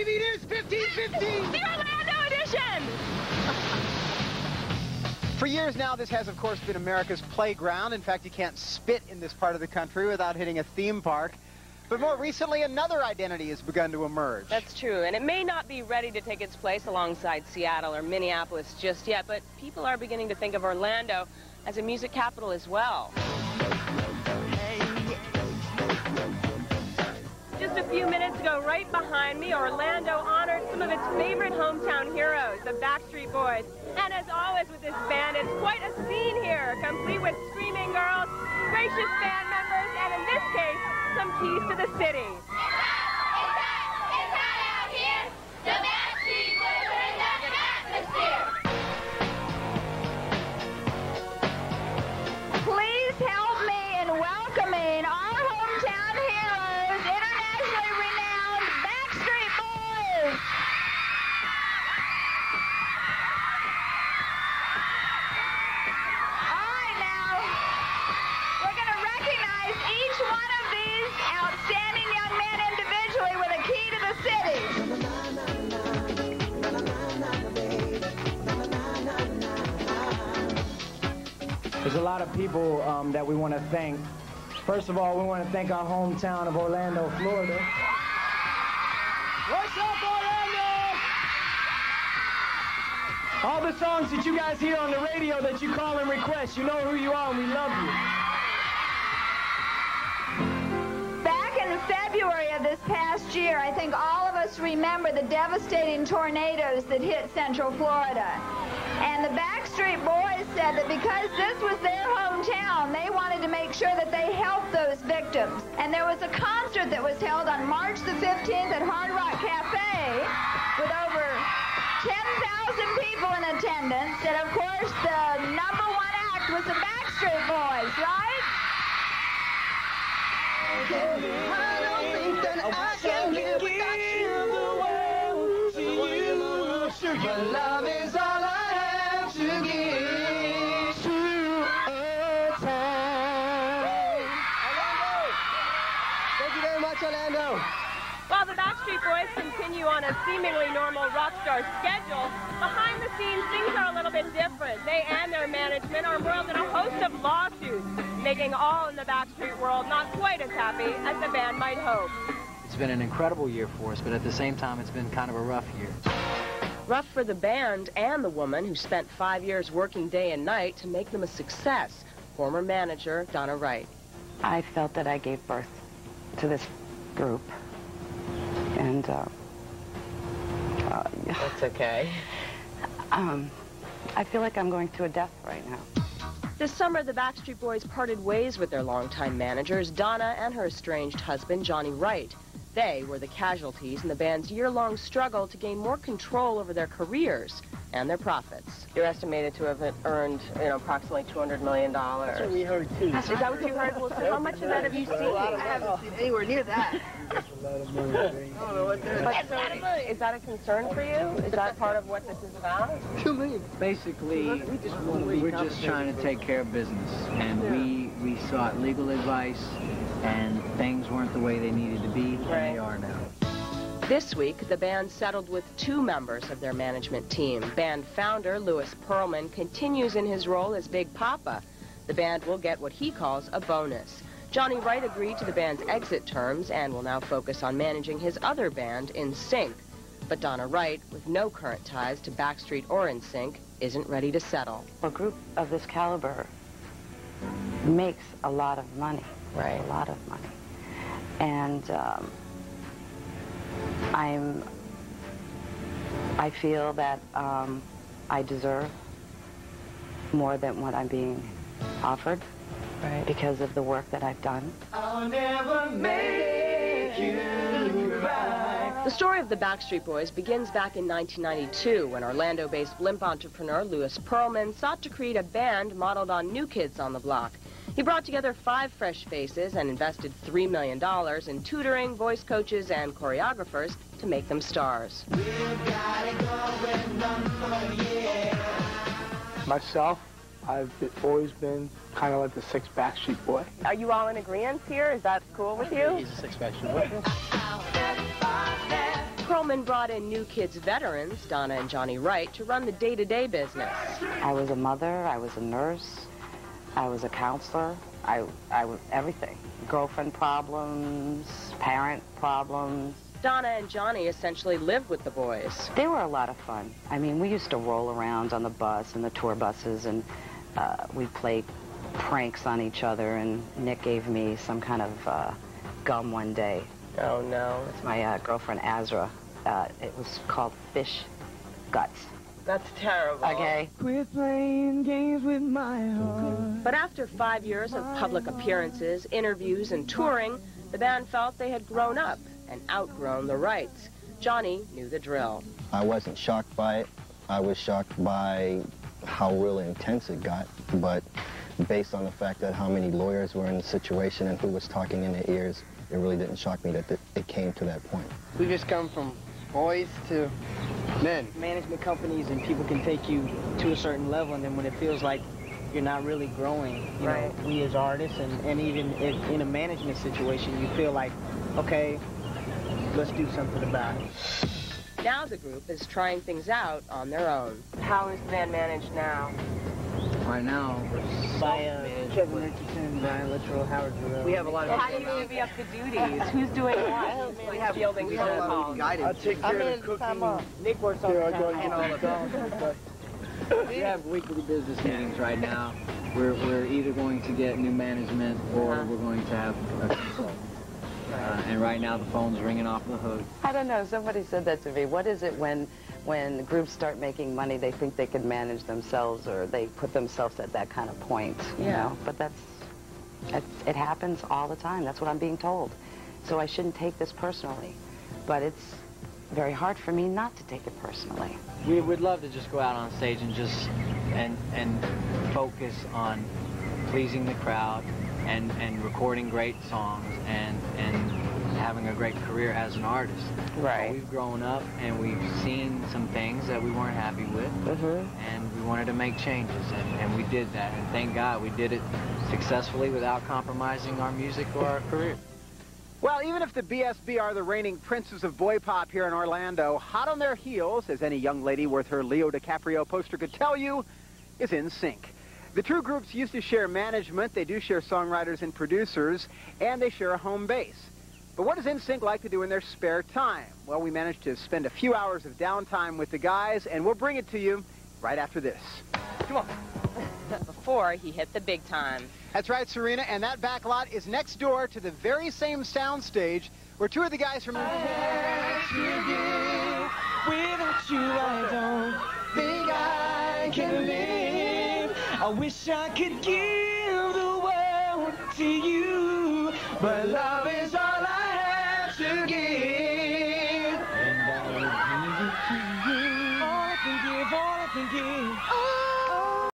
MTV News 1515! The Orlando edition! For years now, this has, of course, been America's playground. In fact, you can't spit in this part of the country without hitting a theme park. But more recently, another identity has begun to emerge. That's true, and it may not be ready to take its place alongside Seattle or Minneapolis just yet, but people are beginning to think of Orlando as a music capital as well. Just a few minutes ago, right behind me, Orlando honored some of its favorite hometown heroes, the Backstreet Boys. And as always with this band, it's quite a scene here, complete with screaming girls, gracious band members, and in this case, some keys to the city. It's hot out here. The Backstreet Boys are in the atmosphere. Please help me in welcoming our hometown heroes, internationally renowned Backstreet Boys. All right, now, we're going to recognize each one of these outstanding young men individually with a key to the city. There's a lot of people that we want to thank. First of all, we want to thank our hometown of Orlando, Florida. What's up, Orlando? All the songs that you guys hear on the radio that you call and request, you know who you are and we love you. Back in February of this past year, I think all of us remember the devastating tornadoes that hit Central Florida. And the Backstreet Boys said that because this was their hometown, they wanted to make sure that they helped those victims. And there was a concert that was held on March the 15th at Hard Rock Cafe with over 10,000 people in attendance. And of course, the #1 act was the Backstreet Boys, right? I don't think that I can live without you. The world to you. Your love is all I have to give to a time. Orlando! Thank you very much, Orlando. While the Backstreet Boys continue on a seemingly normal rock star schedule, behind the scenes things are a little bit different. They and their management are embroiled in a host of lawsuits, making all in the Backstreet world not quite as happy as the band might hope. It's been an incredible year for us, but at the same time, it's been kind of a rough year. Rough for the band and the woman who spent 5 years working day and night to make them a success, former manager Donna Wright. I felt that I gave birth to this group, and That's okay. I feel like I'm going through a death right now. This summer, the Backstreet Boys parted ways with their longtime managers, Donna and her estranged husband, Johnny Wright. They were the casualties in the band's year-long struggle to gain more control over their careers and their profits. You're estimated to have earned, approximately $200 million. That's what we heard, too. Is that what you heard? Well, so how much of that have you seen? I haven't seen anywhere near that. But so, is that a concern for you? Is that part of what this is about? Basically, we're just trying to take care of business, and we sought legal advice, and things weren't the way they needed to be, and they are now. This week, the band settled with 2 members of their management team. Band founder Louis Pearlman continues in his role as Big Papa. The band will get what he calls a bonus. Johnny Wright agreed to the band's exit terms and will now focus on managing his other band, NSYNC. But Donna Wright, with no current ties to Backstreet or NSYNC, isn't ready to settle. A group of this caliber makes a lot of money. Right. A lot of money. And I feel that I deserve more than what I'm being offered. Right. Because of the work that I've done. I'll never make you cry. The story of the Backstreet Boys begins back in 1992 when Orlando-based blimp entrepreneur Louis Pearlman sought to create a band modeled on New Kids on the Block. He brought together 5 fresh faces and invested $3 million in tutoring, voice coaches, and choreographers to make them stars. Myself, I've always been kind of like the 6th Backstreet Boy. Are you all in agreement here? Is that cool with you? He's a 6th Backstreet Boy. Perlman brought in New Kids veterans, Donna and Johnny Wright, to run the day-to-day business. I was a mother, I was a nurse, I was a counselor, I was everything. Girlfriend problems, parent problems. Donna and Johnny essentially lived with the boys. They were a lot of fun. I mean, we used to roll around on the bus and the tour buses, and we'd play pranks on each other, and Nick gave me some kind of gum one day. Oh, no. It's my girlfriend, Azra. It was called fish guts. That's terrible. Okay. Quit playing games with my heart. But after 5 years of public appearances, interviews, and touring, the band felt they had grown up and outgrown the Wrights. Johnny knew the drill. I wasn't shocked by it. I was shocked by how really intense it got, but based on the fact that how many lawyers were in the situation and who was talking in their ears, it really didn't shock me that it came to that point. We just come from boys to men. Management companies and people can take you to a certain level, and then when it feels like you're not really growing, you know, we as artists, and even in a management situation, you feel like, okay, let's do something about it. Now the group is trying things out on their own. How is the band managed now? Right now, By Kevin Richardson, Brian Littrell, Howard Jarrell. we have a lot of... How do you divvy up the duties? Who's doing what? We have fielding phone calls. I take care of the cooking. Nick works on the time and all of that. We have weekly business meetings right now. We're either going to get new management or we're going to have a consultant. And right now the phone's ringing off the hook. I don't know, somebody said that to me. What is it when groups start making money, they think they can manage themselves, or they put themselves at that kind of point, you know? But it happens all the time. That's what I'm being told. So I shouldn't take this personally. But it's very hard for me not to take it personally. We would love to just go out on stage and just and focus on pleasing the crowd and recording great songs and having a great career as an artist. Right. We've grown up and we've seen some things that we weren't happy with, and we wanted to make changes, and we did that. And thank God we did it successfully without compromising our music or our career. Well, even if the BSB are the reigning princes of boy pop here in Orlando, hot on their heels, as any young lady worth her Leo DiCaprio poster could tell you, is NSYNC. The two groups used to share management, they do share songwriters and producers, and they share a home base. But what does NSYNC like to do in their spare time? Well, we managed to spend a few hours of downtime with the guys, and we'll bring it to you right after this. Come on. Before he hit the big time. That's right, Serena, and that back lot is next door to the very same soundstage where two of the guys from... Without you, I don't think I can live. I wish I could give the world to you, but love is all I have to give.